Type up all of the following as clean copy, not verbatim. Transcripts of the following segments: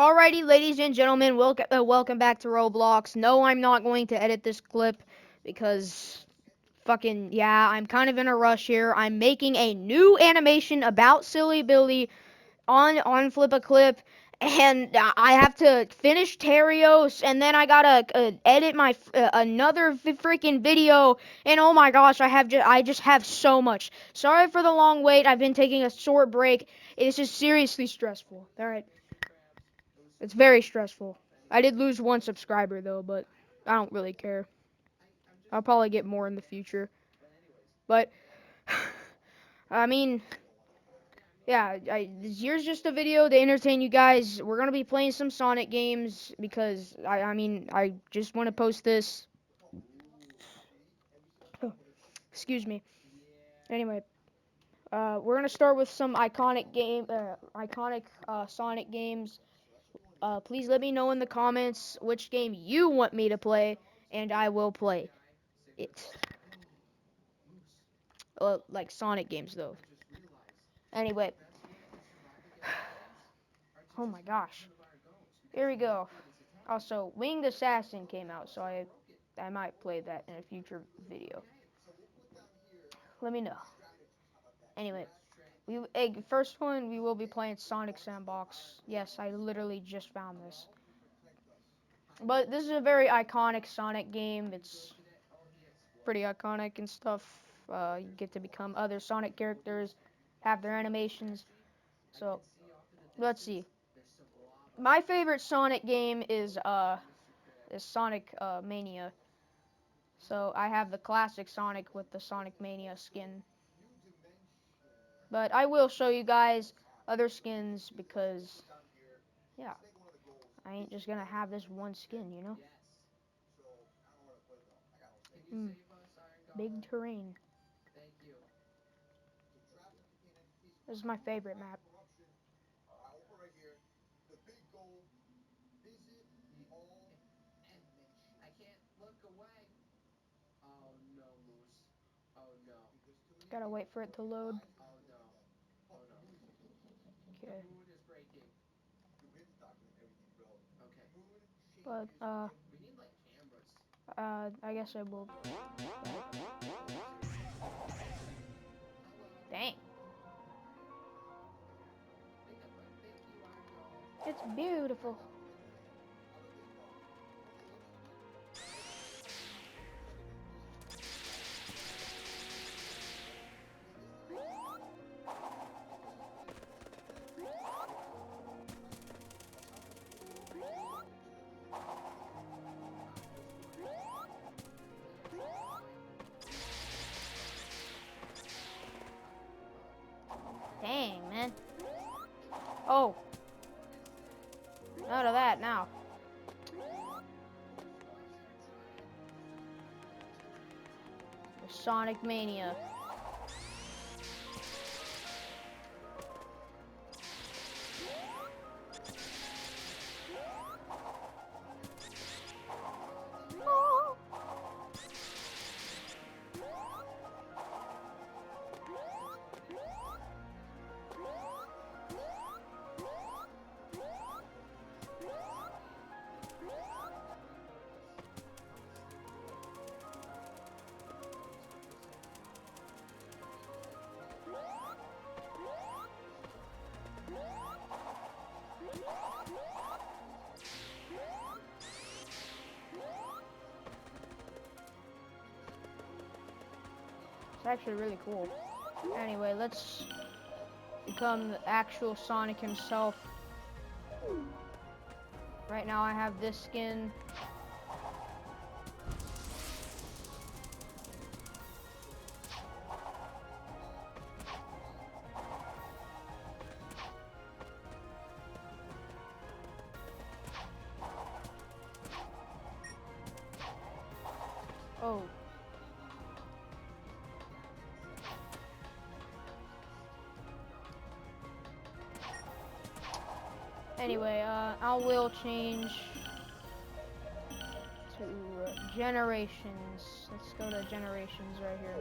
Alrighty, ladies and gentlemen, welcome back to Roblox. No, I'm not going to edit this clip because fucking yeah, I'm kind of in a rush here. I'm making a new animation about Silly Billy on Flip a Clip, and I have to finish Terios, and then I gotta edit my another freaking video. And oh my gosh, I just have so much. Sorry for the long wait. I've been taking a short break. It's just seriously stressful. All right. It's very stressful. I did lose one subscriber though, but I don't really care. I'll probably get more in the future. But I mean, yeah, here's just a video to entertain you guys. We're gonna be playing some Sonic games because I just want to post this. Excuse me. Anyway, we're gonna start with some iconic Sonic games. Please let me know in the comments which game you want me to play, and I will play it. Like Sonic games though. Anyway, oh my gosh, here we go. Also, Winged Assassin came out, so I might play that in a future video. Let me know. Anyway, first one we will be playing Sonic Sandbox. Yes, I literally just found this. But this is a very iconic Sonic game. It's pretty iconic and stuff. You get to become other Sonic characters, have their animations. So let's see. My favorite Sonic game is Sonic Mania. So I have the classic Sonic with the Sonic Mania skin. But I will show you guys other skins because, yeah, I ain't just gonna have this one skin, you know? Big terrain. This is my favorite map. Gotta wait for it to load. Okay. But, I guess I will. Dang. It's beautiful. Dang, man. Oh. Out of that now. The Sonic Mania. It's actually really cool. Anyway, let's become the actual Sonic himself. Right now I have this skin. Oh. Anyway, I will change to generations. Let's go to generations right here.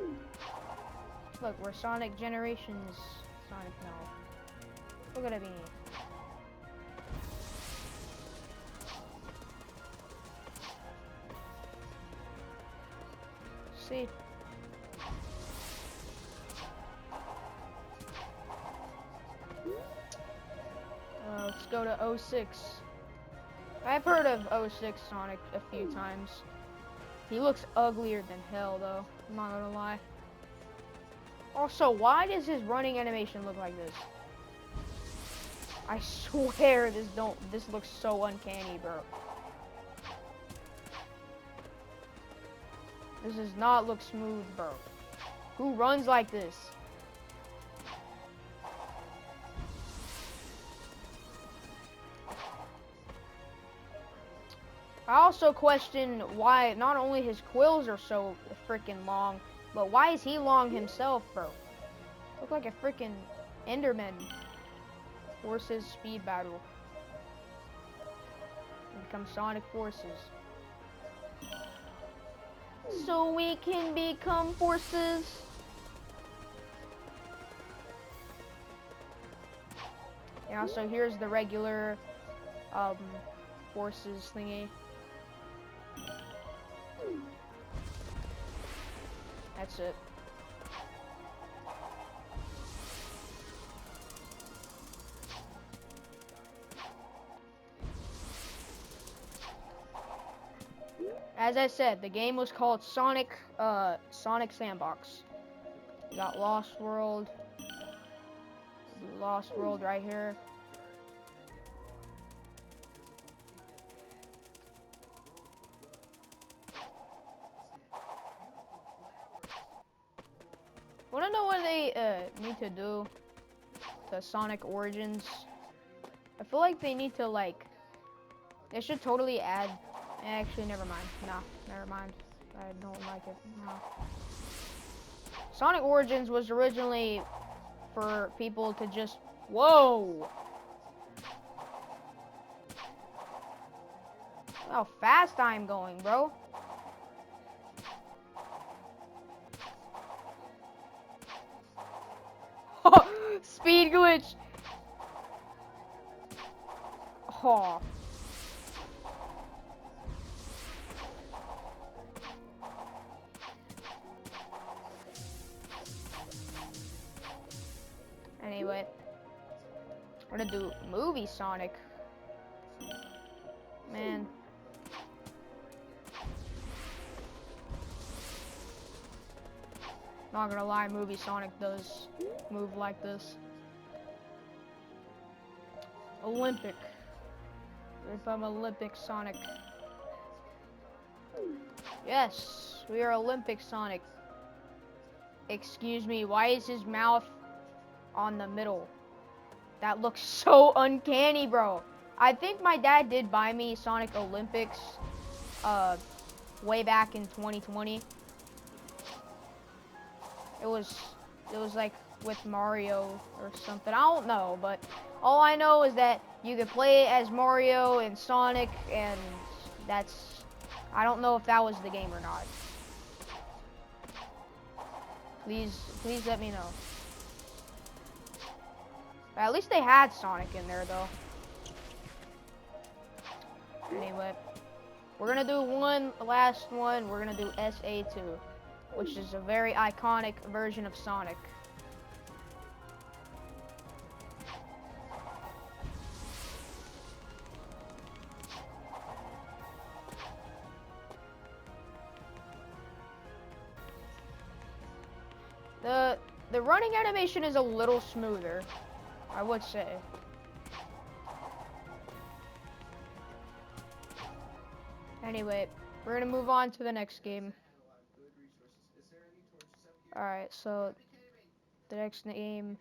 Look, we're Sonic Generations. Sonic, no. Look at me. see. Let's go to 06. I've heard of 06 Sonic a few times. He looks uglier than hell, though. I'm not gonna lie. Also, why does his running animation look like this? I swear this looks so uncanny, bro. This does not look smooth, bro. Who runs like this? I also question why not only his quills are so freaking long, but why is he long himself, bro? Look like a freaking Enderman. Forces speed battle. Become Sonic Forces. So we can become forces. Yeah, so here's the regular forces thingy. That's it. As I said, the game was called Sonic Sandbox. You got Lost World right here. Wanna know what they need to do to Sonic Origins? I feel like they need to they should totally add. Actually, never mind. Nah, never mind. I don't like it. No. Sonic Origins was originally for people to just... Whoa! How fast I'm going, bro. Speed glitch! Oh. Anyway, we're gonna do movie Sonic. Man. Not gonna lie, movie Sonic does move like this. Olympic. If I'm Olympic Sonic. Yes, we are Olympic Sonic. Excuse me, why is his mouth on the middle? That looks so uncanny, bro. I think my dad did buy me Sonic Olympics way back in 2020. It was like with Mario or something. I don't know, but all I know is that you could play as Mario and Sonic, and that's... I don't know if that was the game or not. Please let me know. At least they had Sonic in there, though. Anyway, we're gonna do one last one. We're gonna do SA2, which is a very iconic version of Sonic. The running animation is a little smoother, I would say. Anyway, we're gonna move on to the next game. Alright, so the next game.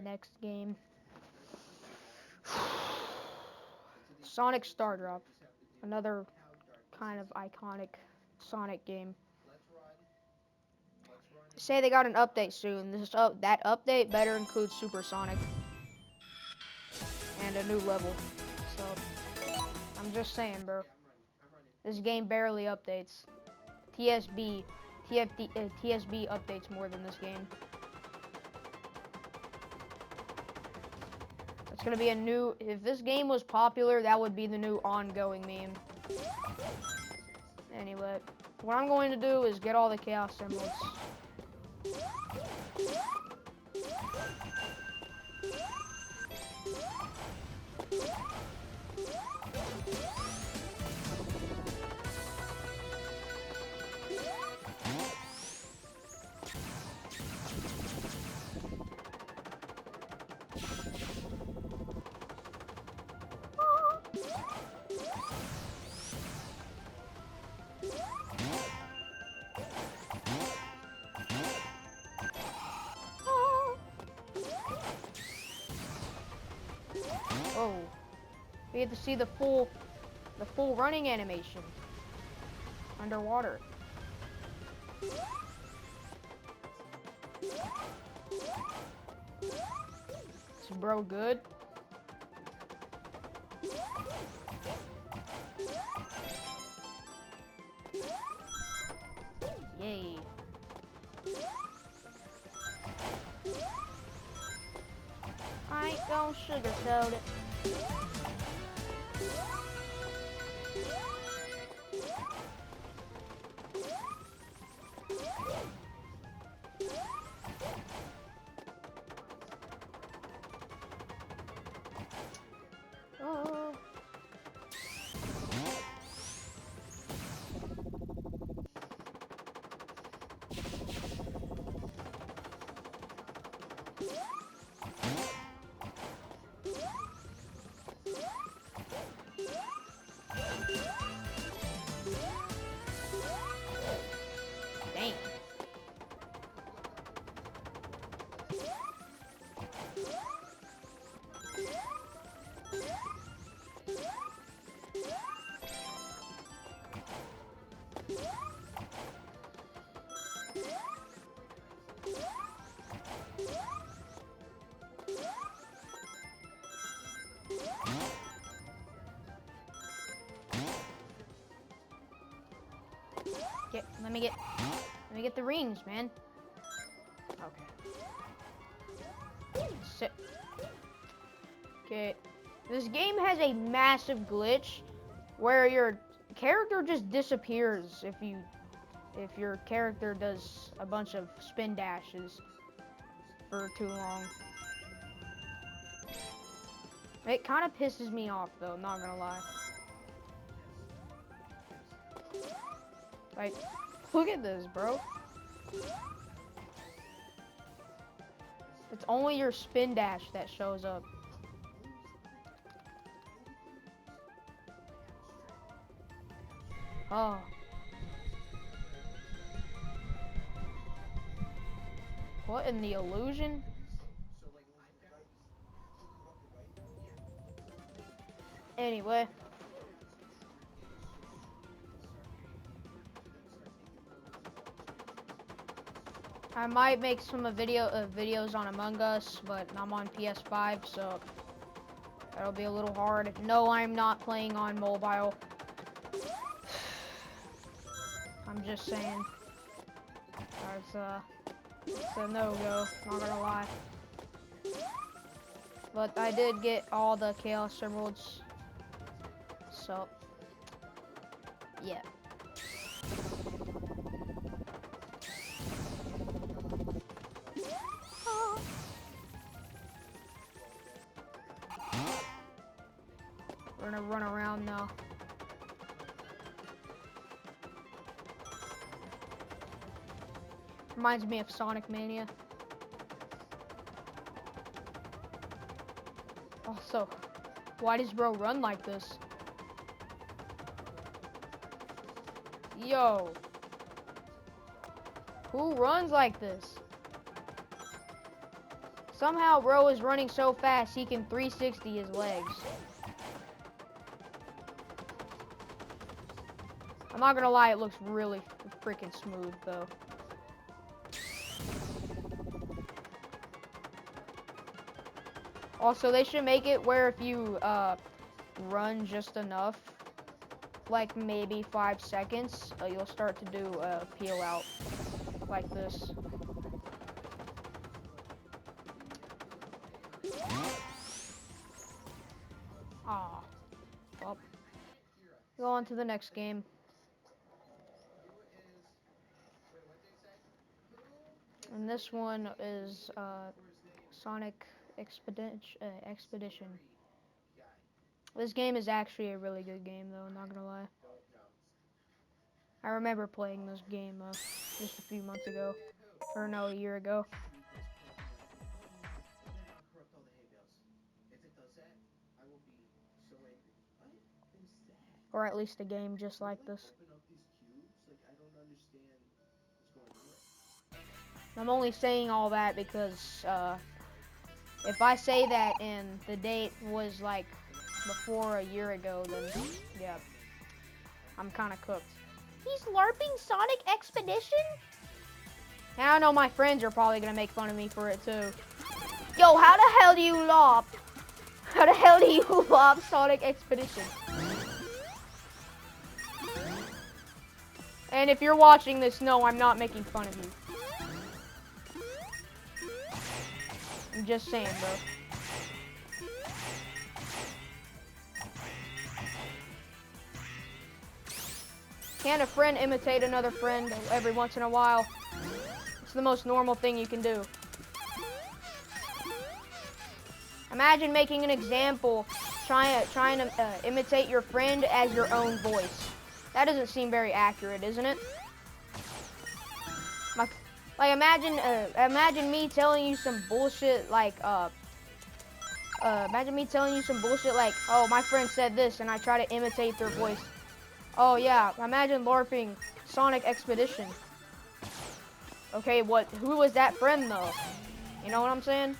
Next game. Sonic Star Drop. Another kind of iconic Sonic game. Say they got an update soon. That update better include Super Sonic and a new level. So I'm just saying, bro. This game barely updates. TSB updates more than this game. It's gonna be a new. If this game was popular, that would be the new ongoing meme. Anyway, what I'm going to do is get all the chaos emeralds. Oh, we get to see the full running animation underwater. Is bro good? Yay. I ain't gonna sugarcoat it. Oh. Dang. Let me get the rings, man. Okay. Sit. Okay. This game has a massive glitch where your character just disappears if your character does a bunch of spin dashes for too long. It kind of pisses me off though, not gonna lie. Like, look at this, bro. It's only your spin dash that shows up. Oh. What in the illusion? Anyway. I might make some videos on Among Us, but I'm on PS5, so that'll be a little hard. No, I'm not playing on mobile. I'm just saying. It's a no-go, not gonna lie. But I did get all the Chaos Emeralds, so yeah. We're gonna run around now. Reminds me of Sonic Mania. Also, why does bro run like this? Yo. Who runs like this? Somehow bro is running so fast he can 360 his legs. I'm not gonna lie, it looks really freaking smooth though. Also, they should make it where if you run just enough, like maybe 5 seconds, you'll start to do a peel out like this. Aw. Well, go on to the next game. And this one is Sonic Expedition. This game is actually a really good game, though. I'm not gonna lie. I remember playing this game just a few months ago, or no, a year ago. Or at least a game just like this. I'm only saying all that because if I say that and the date was like before a year ago, then yeah, I'm kind of cooked. He's LARPing Sonic Expedition? And I know my friends are probably gonna make fun of me for it too. Yo, how the hell do you LARP? How the hell do you LARP Sonic Expedition? And if you're watching this, no, I'm not making fun of you. I'm just saying, bro. Can a friend imitate another friend every once in a while? It's the most normal thing you can do. Imagine making an example, trying to imitate your friend as your own voice. That doesn't seem very accurate, isn't it? Like imagine me telling you some bullshit like imagine me telling you some bullshit like, oh, my friend said this, and I try to imitate their voice. Oh yeah, imagine LARPing Sonic Expedition. Okay, who was that friend though? You know what I'm saying?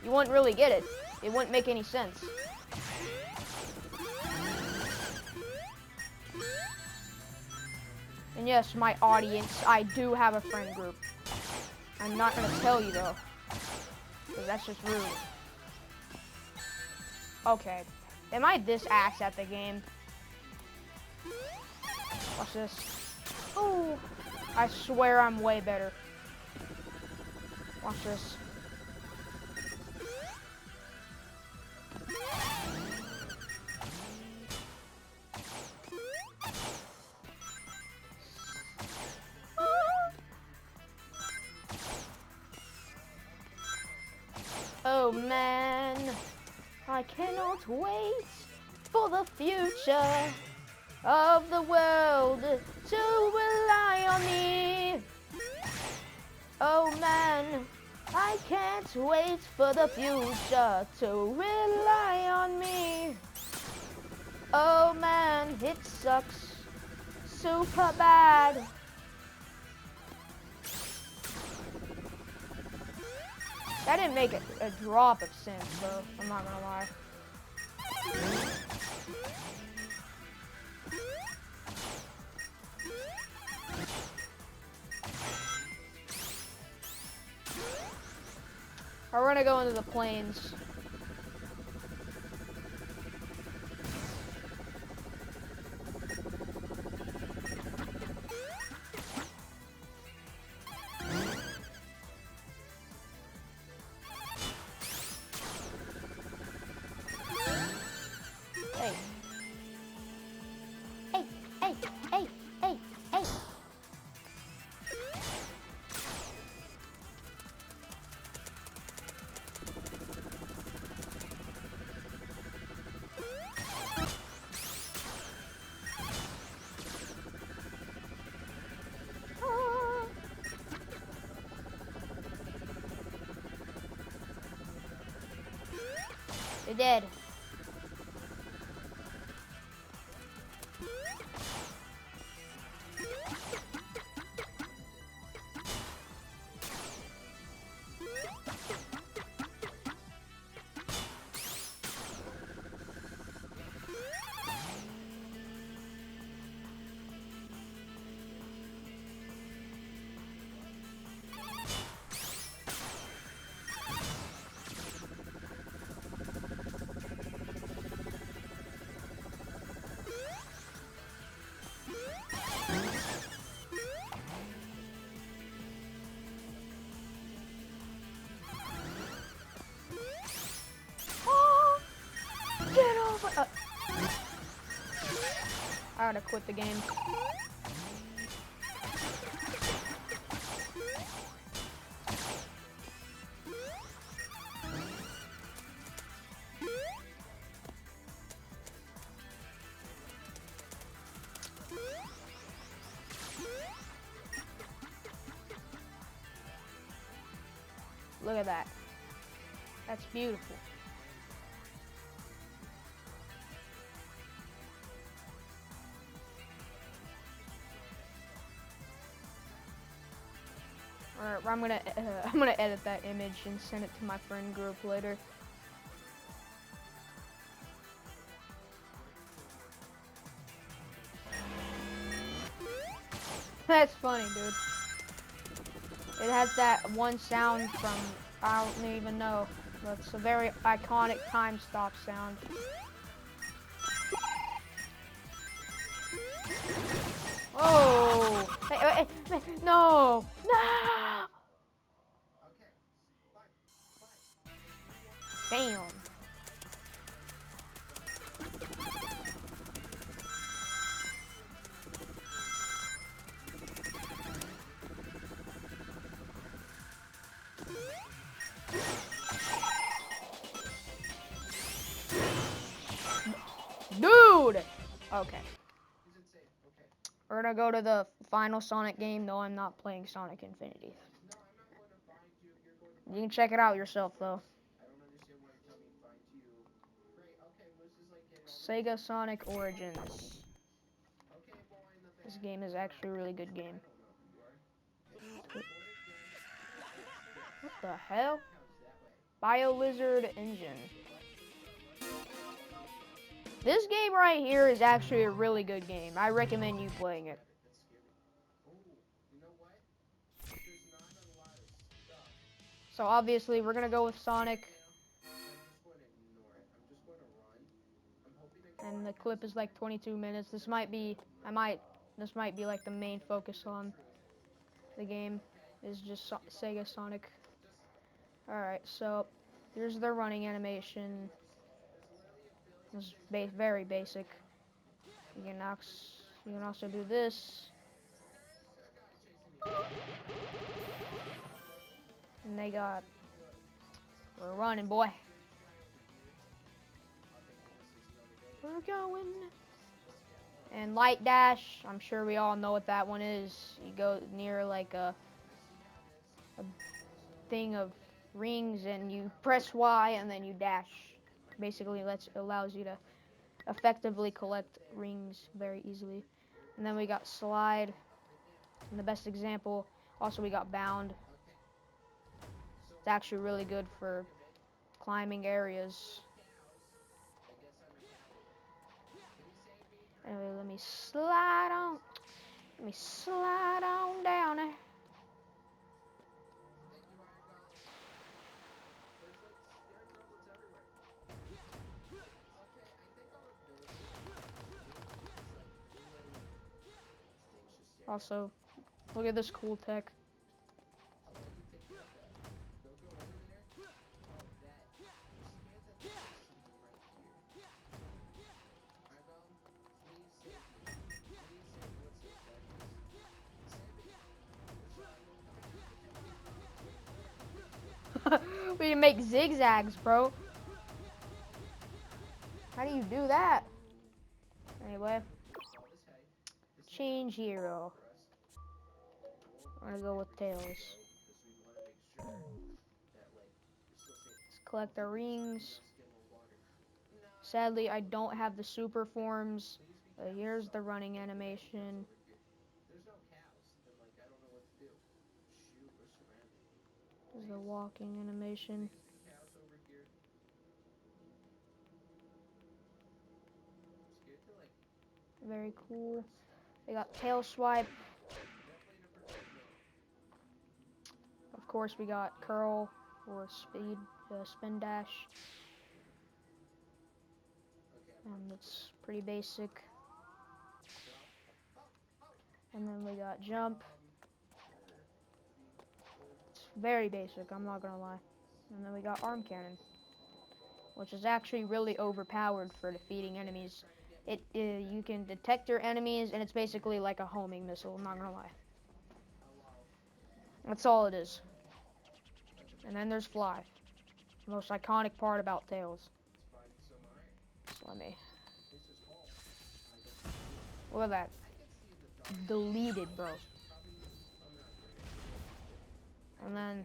You wouldn't really get it. It wouldn't make any sense. And yes, my audience, I do have a friend group. I'm not gonna tell you though, because that's just rude. Okay, am I this ass at the game? Watch this. Oh, I swear I'm way better. Watch this. Oh man, I cannot wait for the future of the world to rely on me. Oh man, I can't wait for the future to rely on me. Oh man, it sucks super bad. That didn't make a drop of sense, though. I'm not gonna lie. We're gonna go into the plains. Hey. Hey, hey, hey, hey, hey. You're dead. I gotta quit the game. Look at that. That's beautiful. Alright, I'm gonna edit that image and send it to my friend group later. That's funny, dude. It has that one sound from, I don't even know. That's a very iconic time stop sound. Oh! Hey, no! No! Damn. Dude! Okay. We're gonna go to the final Sonic game. No, I'm not playing Sonic Infinity. You can check it out yourself, though. Sega Sonic Origins. This game is actually a really good game. What the hell? BioLizard Engine. This game right here is actually a really good game. I recommend you playing it. So obviously we're gonna go with Sonic. And the clip is like 22 minutes. This might be like the main focus on the game, is just Sega Sonic. Alright, so here's the running animation. It's very basic. You can also do this. And we're running, boy. We're going. And light dash, I'm sure we all know what that one is. You go near like a thing of rings and you press Y and then you dash. Basically, allows you to effectively collect rings very easily. And then we got slide, and the best example. Also, we got bound. It's actually really good for climbing areas. Anyway, let me slide on down there. Also, look at this cool tech. We can make zigzags, bro. How do you do that? Anyway, change hero. I'm gonna go with Tails. Let's collect our rings. Sadly, I don't have the super forms. Here's the running animation. There's the walking animation. Very cool. They got tail swipe. Of course, we got curl or spin dash. That's pretty basic. And then we got jump. It's very basic, I'm not gonna lie. And then we got arm cannon, which is actually really overpowered for defeating enemies. You can detect your enemies, and it's basically like a homing missile, I'm not gonna lie. That's all it is. And then there's fly. The most iconic part about Tails. So look at that. Deleted, bro. And then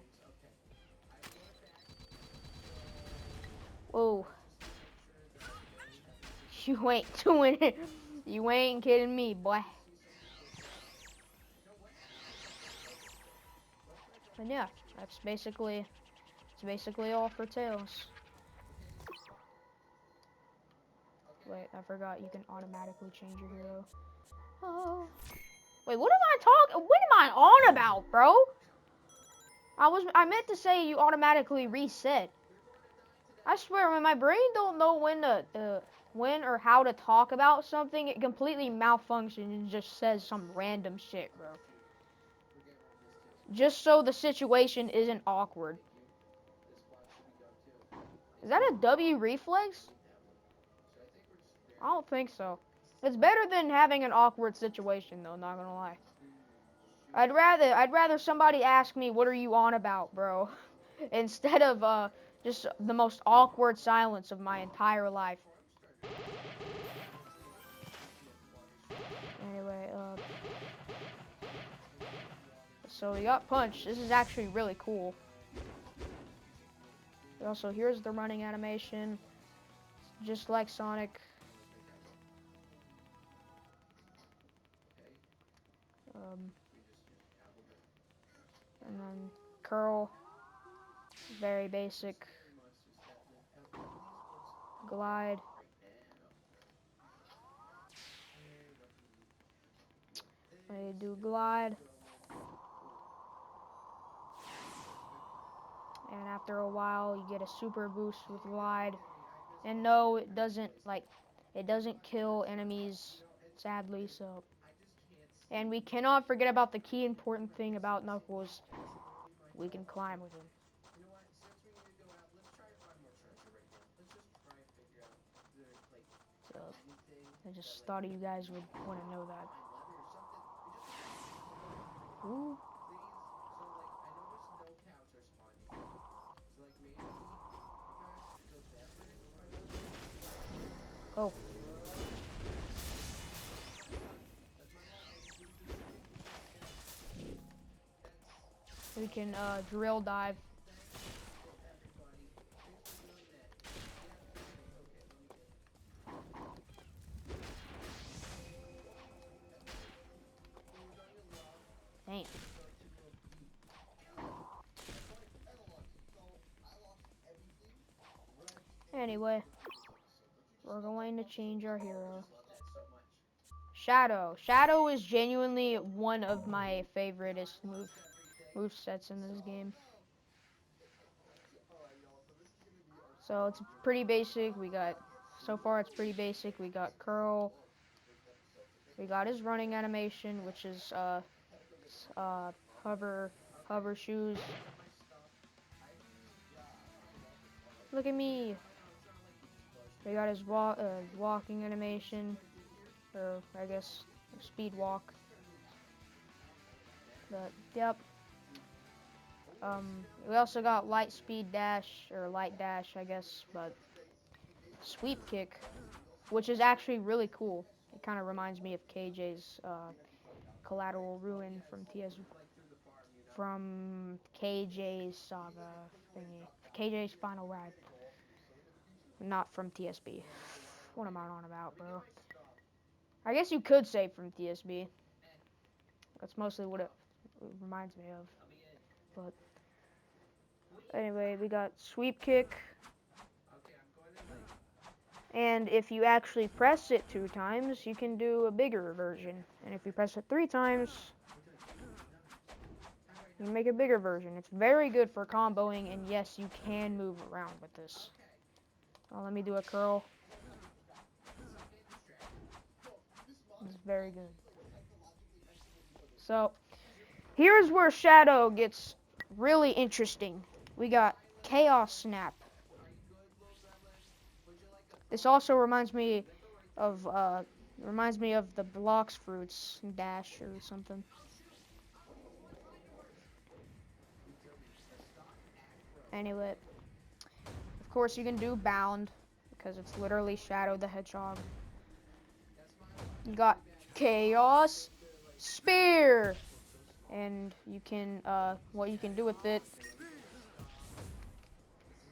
You ain't doing it. You ain't kidding me, boy. And yeah, it's basically all for Tails. Wait, I forgot you can automatically change your hero. Oh. Wait, what am I talking? What am I on about, bro? I meant to say you automatically reset. I swear, when my brain don't know when or how to talk about something, it completely malfunctions and just says some random shit, bro. Just so the situation isn't awkward. Is that a W reflex? I don't think so. It's better than having an awkward situation, though, not gonna lie. I'd rather somebody ask me, what are you on about, bro? Instead of just the most awkward silence of my entire life. Anyway, so we got Punch. This is actually really cool. Also, here's the running animation. Just like Sonic. And then curl. Very basic. Glide. I do glide. And after a while, you get a super boost with glide. And no, it doesn't kill enemies, sadly, so. And we cannot forget about the key important thing about Knuckles. We can climb with him. So, I just thought you guys would want to know that. Ooh. Oh. We can drill dive. Damn. Anyway, we're going to change our hero. Shadow. Shadow is genuinely one of my favoriteest move sets in this game. So it's pretty basic. So far it's pretty basic. We got curl. We got his running animation, which is hover shoes. Look at me. We got his walking animation, or I guess speed walk. But yep. We also got light speed dash, or light dash, I guess, but sweep kick, which is actually really cool. It kind of reminds me of KJ's Collateral Ruin from KJ's Saga thingy, KJ's Final Ride, not from TSB. What am I on about, bro? I guess you could say from TSB. That's mostly what it reminds me of. But anyway, we got sweep kick. And if you actually press it 2 times, you can do a bigger version. And if you press it 3 times, you can make a bigger version. It's very good for comboing, and yes, you can move around with this. Oh, let me do a curl. It's very good. So, here's where Shadow gets really interesting. We got Chaos Snap. This also reminds me of the Blocks Fruits dash or something. Anyway, of course you can do Bound because it's literally Shadow the Hedgehog. You got Chaos Spear, and you can what you can do with it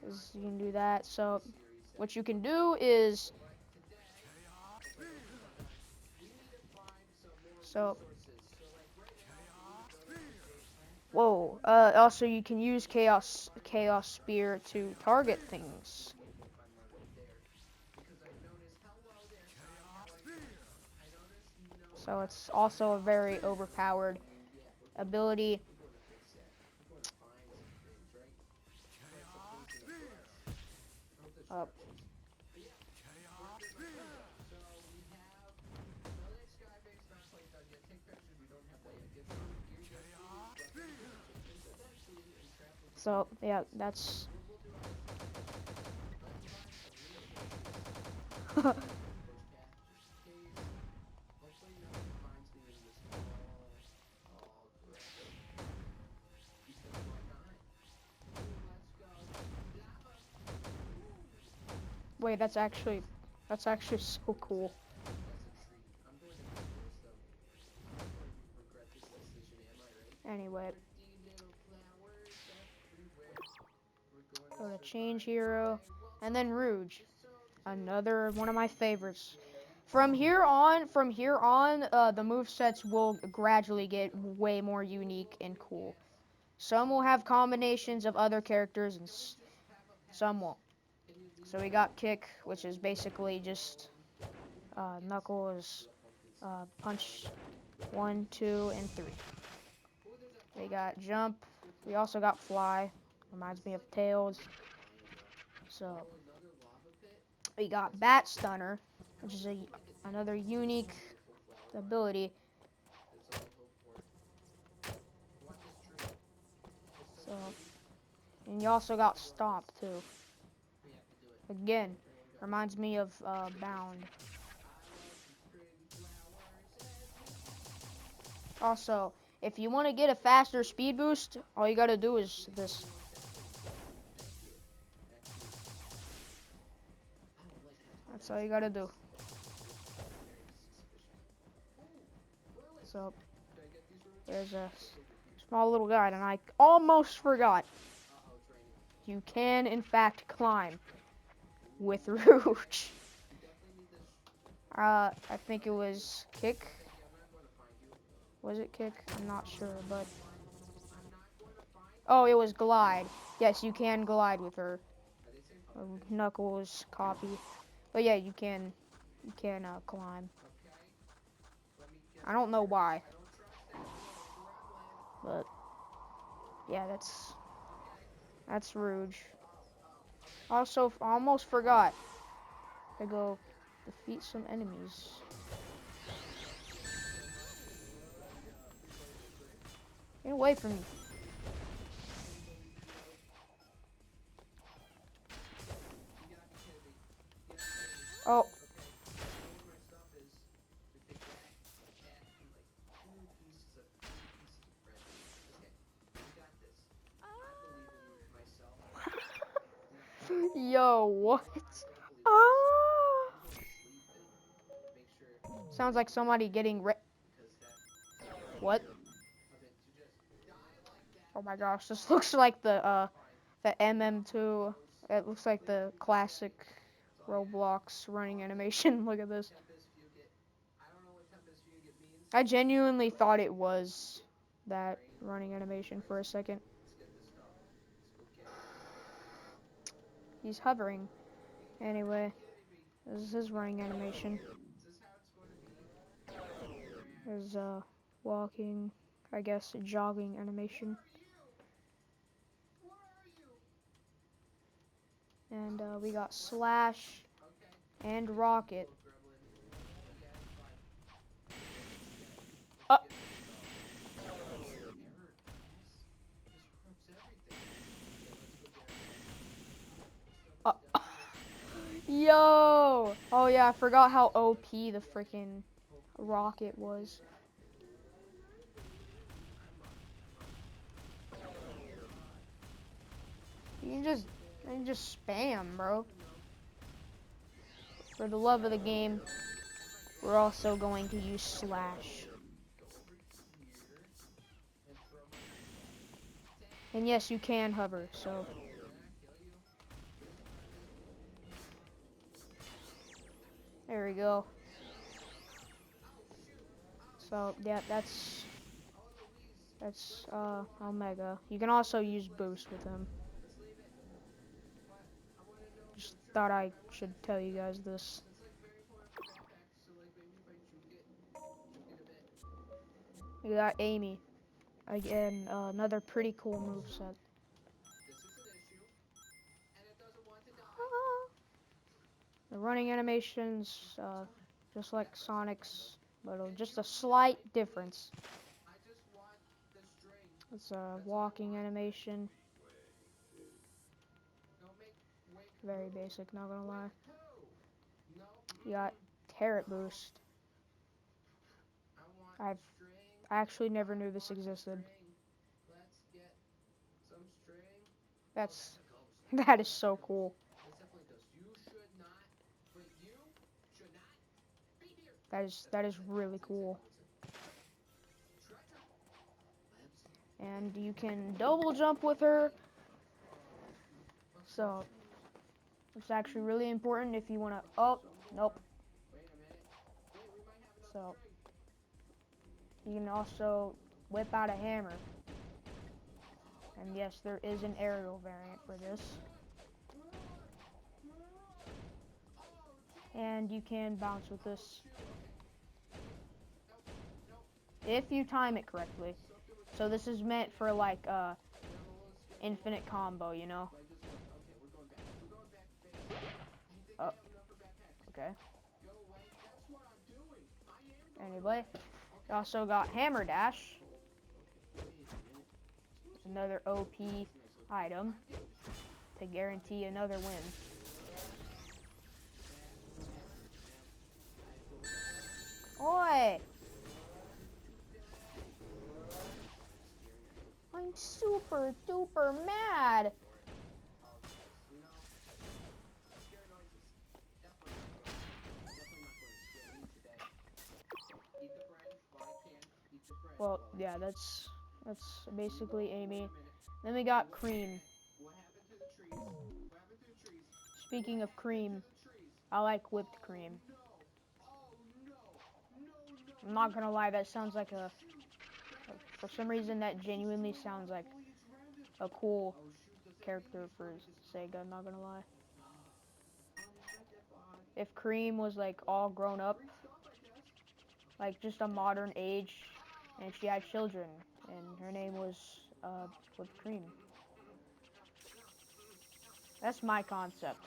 is you can do that. So what you can do is So, whoa. Also, you can use Chaos Spear to target things. So it's also a very overpowered ability. Up. So yeah, that's. Wait, that's actually so cool. Anyway, go to change hero, and then Rouge, another one of my favorites. From here on, the movesets will gradually get way more unique and cool. Some will have combinations of other characters, and some won't. So we got Kick, which is basically just Knuckles punch 1, 2, and 3. We got Jump. We also got Fly. Reminds me of Tails. So we got Bat Stunner, which is another unique ability. So, and you also got Stomp too. Again, reminds me of Bound. Also, if you want to get a faster speed boost, all you gotta do is this. That's all you gotta do. So, there's a small little guide, and I almost forgot. You can, in fact, climb with Rouge. I think it was Kick. Was it Kick? I'm not sure, but... Oh, it was Glide. Yes, you can glide with her. Knuckles copy. But yeah, you can climb. I don't know why. But yeah, that's Rouge. Also, almost forgot to go defeat some enemies. Get away from me. Oh. Yo, what? Ah. Sounds like somebody getting What? Oh my gosh, this looks like the MM2. It looks like the classic Roblox running animation. Look at this. I genuinely thought it was that running animation for a second. He's hovering. Anyway, this is his running animation. There's walking, I guess, jogging animation. And we got Slash and Rocket. Uh, uh, Yo! Oh yeah, I forgot how OP the freaking Rocket was. You can just spam, bro. For the love of the game, we're also going to use Slash. And yes, you can hover, so. There we go. So yeah, that's Omega. You can also use boost with him. Just thought I should tell you guys this. We got Amy. Again, another pretty cool moveset. The running animations, just like Sonic's, but just a slight difference. It's a walking animation. Very basic, not gonna lie. You got Carrot Boost. I actually never knew this existed. That's that is so cool. That is really cool. And you can double jump with her. So it's actually really important if you wanna nope. So you can also whip out a hammer. And yes, there is an aerial variant for this. And you can bounce with this if you time it correctly. So this is meant for like infinite combo, you know? Oh, okay. Anyway, you also got Hammer Dash. It's another OP item to guarantee another win. Oi! I'm super duper mad! Well, yeah, that's basically Amy. Then we got Cream. Speaking of cream, I like whipped cream. I'm not gonna lie, that sounds like for some reason that genuinely sounds like a cool character for Sega, I'm not gonna lie. If Cream was like all grown up, like just a modern age, and she had children, and her name was Whipped Cream. That's my concept.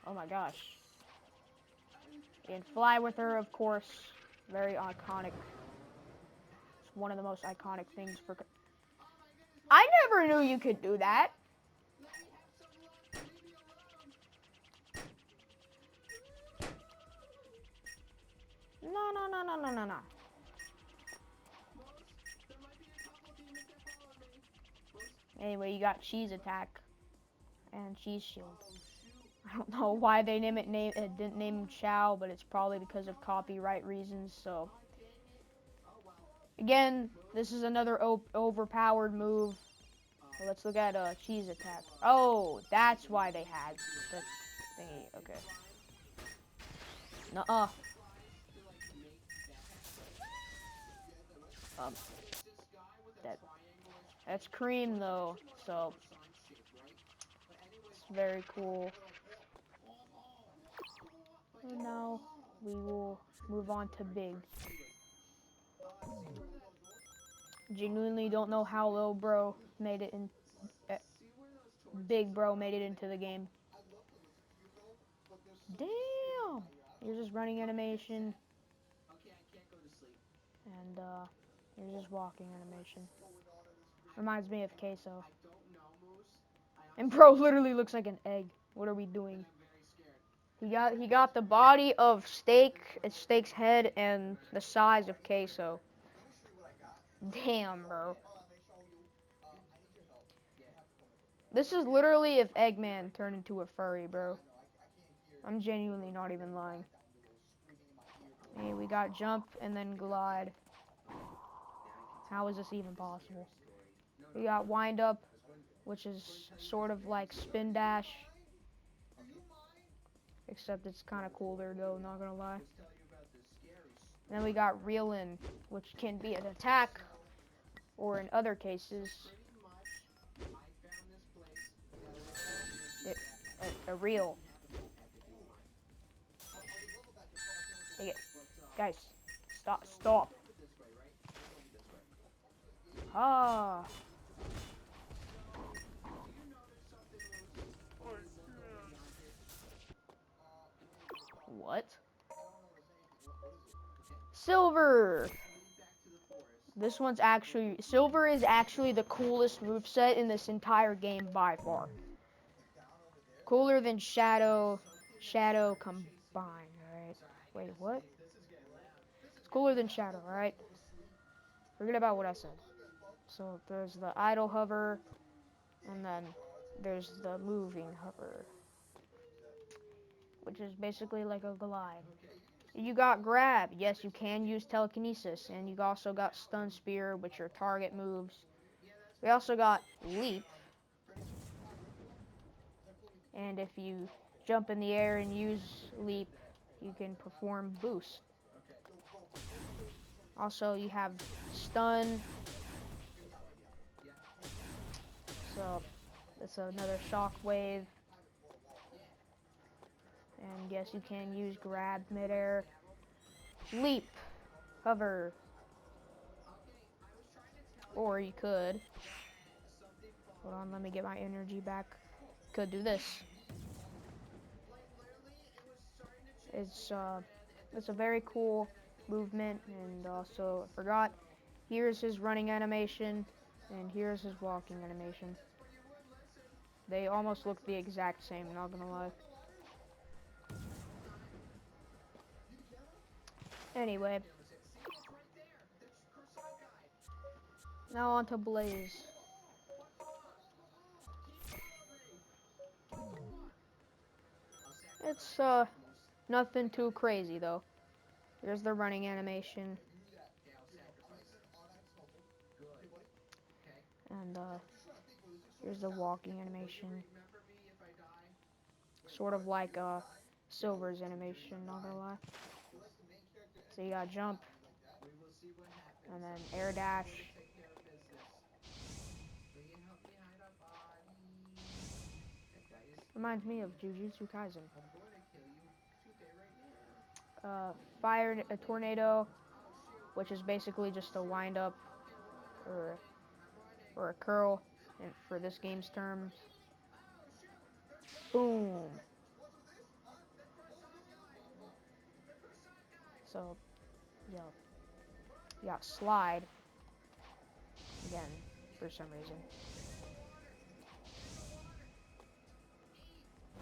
Oh my gosh. And Fly with Her, of course, very iconic. It's one of the most iconic things for... I never knew you could do that. No. Anyway, you got Cheese Attack and Cheese Shield. I don't know why they didn't name him Chow, but it's probably because of copyright reasons. So again, this is another overpowered move. So let's look at Cheese Attack. Oh, that's why they had the thingy. Okay. Nuh-uh. That's Cream though, so it's very cool. And now we will move on to Big. Genuinely don't know how Lil Bro made it in. Big Bro made it into the game. Damn! Here's just running animation. And here's just walking animation. Reminds me of Queso. And Bro literally looks like an egg. What are we doing? He got the body of Steak's head, and the size of Queso. Damn, bro. This is literally if Eggman turned into a furry, bro. I'm genuinely not even lying. Hey, we got jump and then glide. How is this even possible? We got wind up, which is sort of like spin dash. Except it's kind of cooler though, not gonna lie. And then we got reel in, which can be an attack, or in other cases, a reel. Hey, guys, stop. Ah. What? Silver! Silver is actually the coolest moveset in this entire game by far. Cooler than Shadow combined, alright? Wait, what? It's cooler than Shadow, alright? Forget about what I said. So there's the idle hover, and then there's the moving hover, which is basically like a glide. You got grab. Yes, you can use telekinesis, and you also got stun spear, which are target moves. We also got leap, and if you jump in the air and use leap, you can perform boost. Also, you have stun, so that's another shock wave. And yes, you can use grab midair, leap, hover, or you could, hold on, let me get my energy back, could do this. It's a very cool movement, and also I forgot, here's his running animation, and here's his walking animation. They almost look the exact same, not gonna lie. Anyway, now on to Blaze. It's nothing too crazy though. Here's the running animation. And here's the walking animation. Sort of like Silver's animation, not gonna lie. So you got jump, and then air dash. Reminds me of Jujutsu Kaisen. Fire a tornado, which is basically just a wind up or a curl for this game's terms. Boom. So, yeah, slide again for some reason.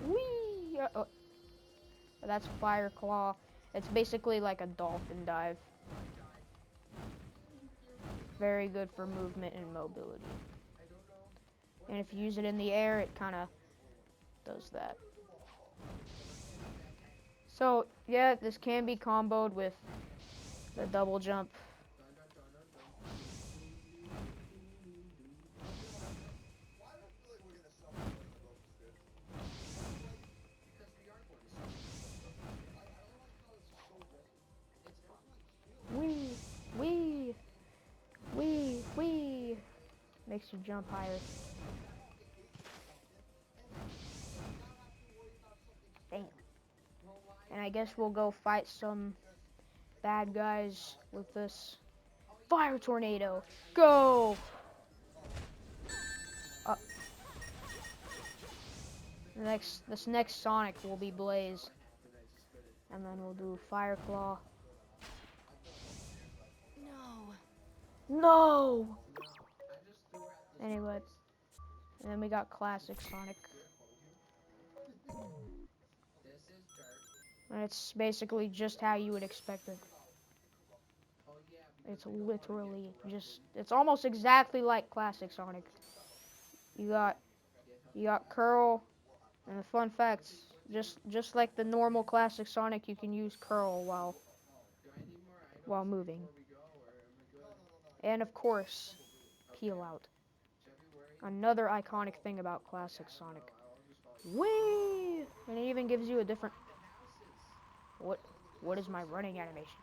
Whee! Oh, that's fire claw. It's basically like a dolphin dive. Very good for movement and mobility. And if you use it in the air, it kind of does that. So, yeah, this can be comboed with the double jump. Wee, wee, wee, wee. Makes you jump higher. Damn. And I guess we'll go fight some bad guys with this fire tornado. Go! This next Sonic will be Blaze. And then we'll do Fire Claw. No! Anyway. And then we got Classic Sonic. And it's basically just how you would expect it. It's literally just, it's almost exactly like Classic Sonic. You got curl, and the fun facts, just like the normal Classic Sonic, you can use curl while moving. And of course, peel out. Another iconic thing about Classic Sonic. Whee! And it even gives you a different, what is my running animation?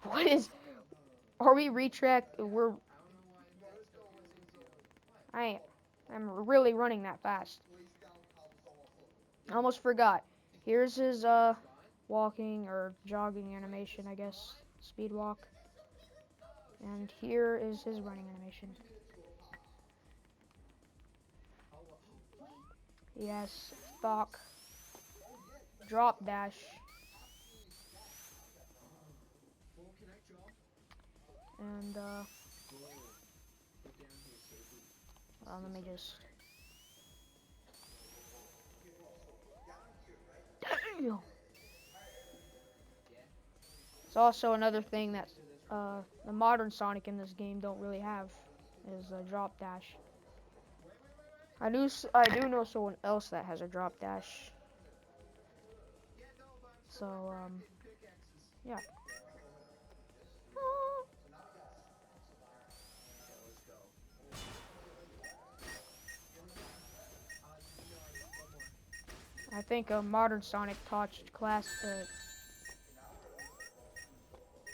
What is? Are we retract? I'm really running that fast. I almost forgot. Here's his walking or jogging animation, I guess. Speed walk. And here is his running animation. Yes, Thok, drop dash, and let me just. Damn. It's also another thing that the modern Sonic in this game don't really have is a drop dash. I do know someone else that has a drop dash. So yeah. I think a modern Sonic touched class.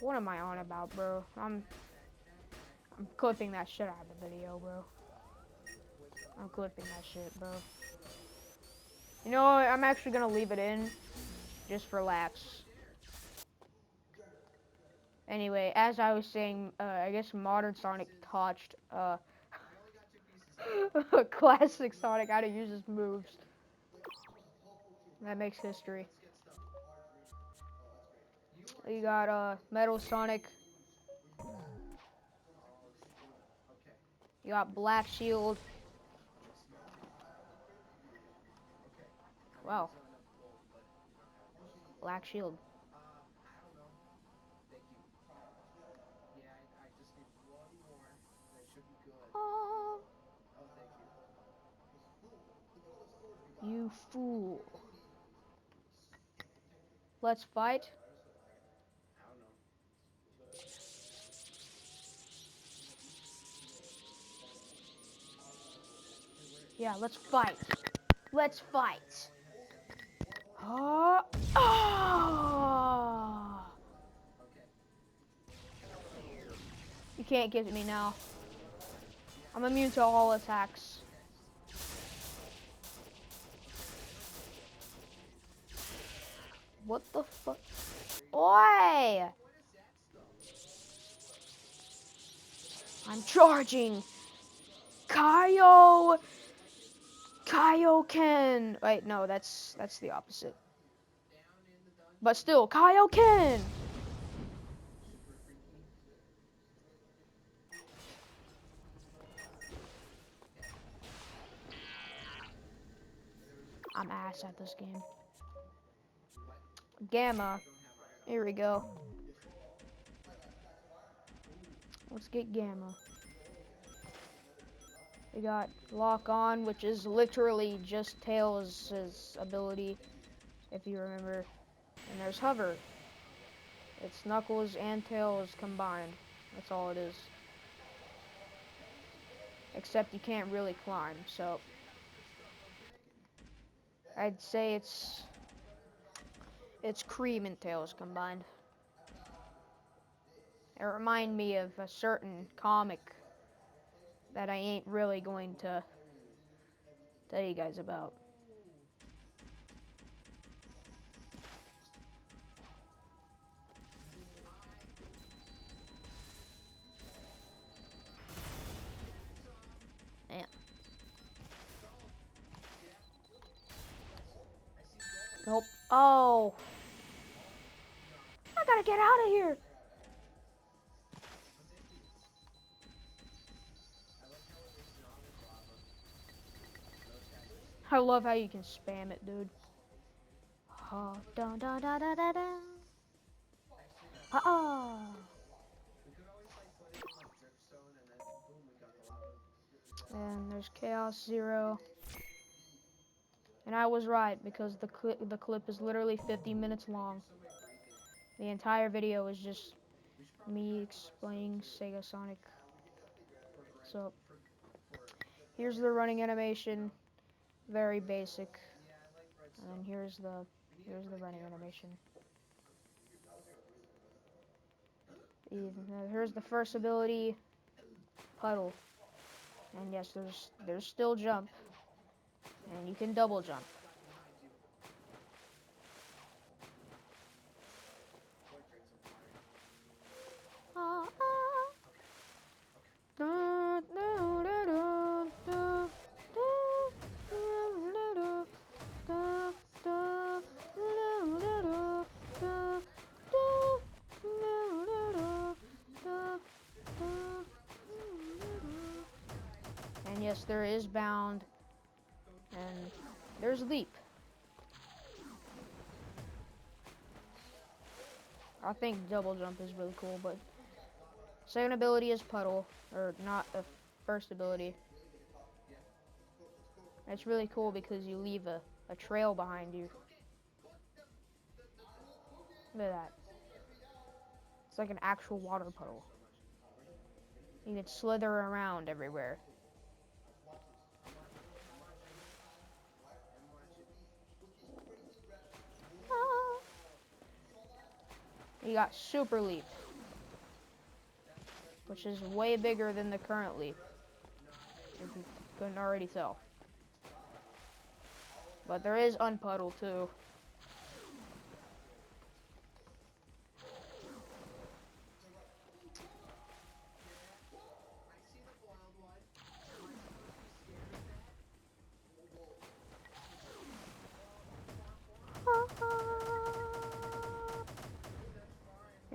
What am I on about, bro? I'm clipping that shit out of the video, bro. I'm clipping that shit, bro. You know what? I'm actually gonna leave it in, just for laughs. Anyway, as I was saying, I guess modern Sonic touched classic Sonic how to use his moves. That makes history. You got Metal Sonic. You got Black Shield. Wow. Black Shield. Oh, you fool. Let's fight. Yeah, let's fight. Let's fight. Oh. Oh. You can't get me now. I'm immune to all attacks. What the fuck? Oi! I'm charging. Kaioken. Wait, no, that's the opposite. But still, Kaioken. I'm ass at this game. Gamma. Here we go. Let's get Gamma. We got Lock On, which is literally just Tails' ability, if you remember. And there's Hover. It's Knuckles and Tails combined. That's all it is. Except you can't really climb, so I'd say it's Cream and Tails combined. It reminds me of a certain comic that I ain't really going to tell you guys about. Yeah. Nope. Oh. I gotta get out of here. I love how you can spam it, dude. Oh, da da da da da da. Oh. And there's Chaos Zero. And I was right because the clip is literally 50 minutes long. The entire video is just me explaining Sega Sonic. So here's the running animation, very basic. And then here's the running animation. Here's the first ability, puddle. And yes, there's still jump. And you can double jump. And yes, there is bound. And there's leap. I think double jump is really cool, but second ability is puddle, or not the first ability. It's really cool because you leave a trail behind you. Look at that. It's like an actual water puddle. You can slither around everywhere. You got super leap, which is way bigger than the current leap, if you couldn't already tell. But there is unpuddle too.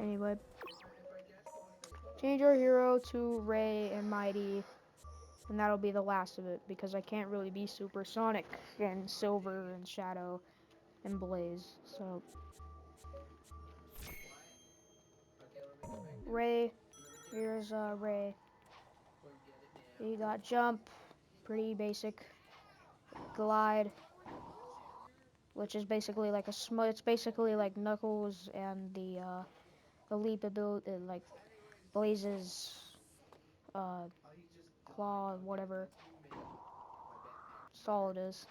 Anyway, change our hero to Ray and Mighty, and that'll be the last of it because I can't really be Supersonic and Silver and Shadow and Blaze. So Ray, here's Ray. You got jump, pretty basic. Glide, which is basically like it's basically like Knuckles and the leap ability, like Blaze's claw, whatever. That's all it is.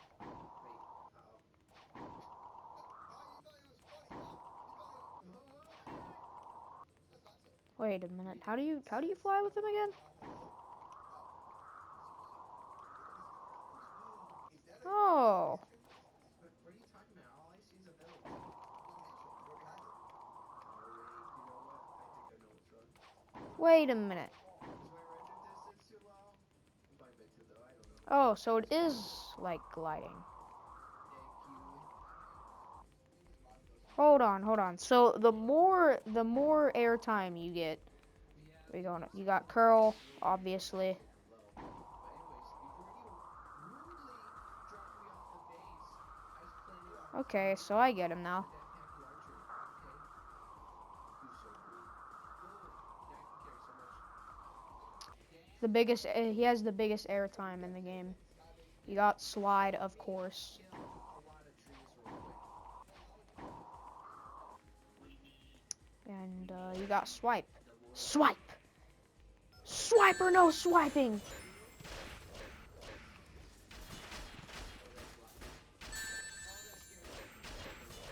Wait a minute. How do you fly with him again? Oh. Wait a minute. Oh, so it is like gliding. Hold on. So the more airtime you get, you got curl, obviously. Okay, so I get him now. He has the biggest airtime in the game. You got slide, of course. And you got swipe. Swipe! Swipe or no swiping!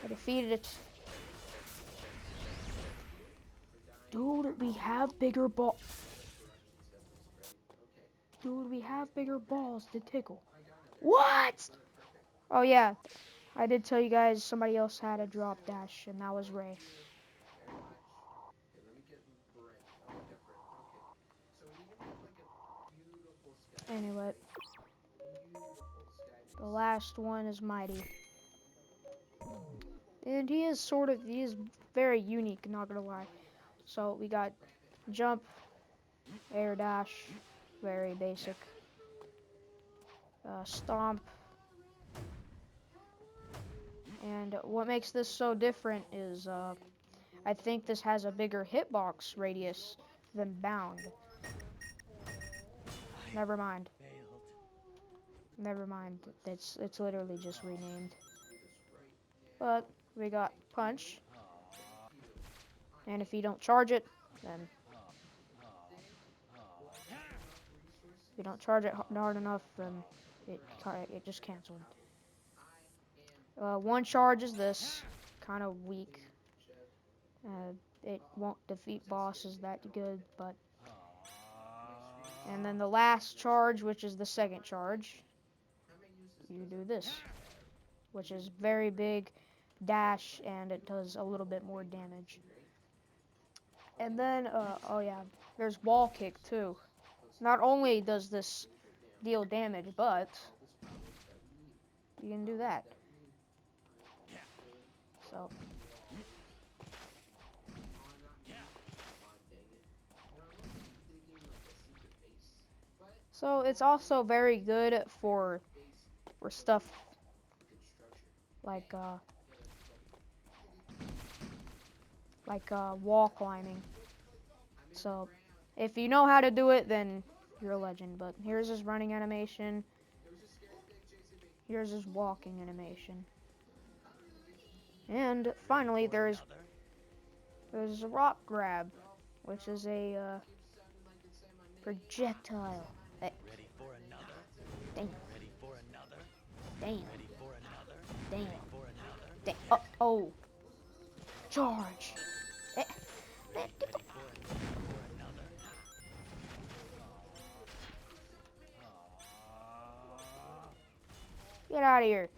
I defeated it. Dude, we have bigger balls. Dude, we have bigger balls to tickle. What? Oh yeah, I did tell you guys somebody else had a drop dash, and that was Ray. Anyway, the last one is Mighty. And he is very unique, not gonna lie. So we got jump, air dash, very basic. Stomp. And what makes this so different is I think this has a bigger hitbox radius than bound. Never mind. It's literally just renamed. But we got punch. And if you don't charge it, then if you don't charge it hard enough, then it just canceled. One charge is this, kind of weak. it won't defeat bosses that good, but... And then the last charge, which is the second charge, you do this, which is very big dash, and it does a little bit more damage. And then, oh yeah, there's wall kick too. Not only does this deal damage, but you can do that. So, it's also very good for stuff like wall climbing. So, if you know how to do it, then you're a legend. But here's his running animation. Here's his walking animation. And finally, there's a rock grab, which is a projectile. Hey. Ready for another? Damn. Ready for another? Damn. Ready for another? Damn. Ready for another? Damn. Oh. Charge. Eh. Ready for another? Get out of here.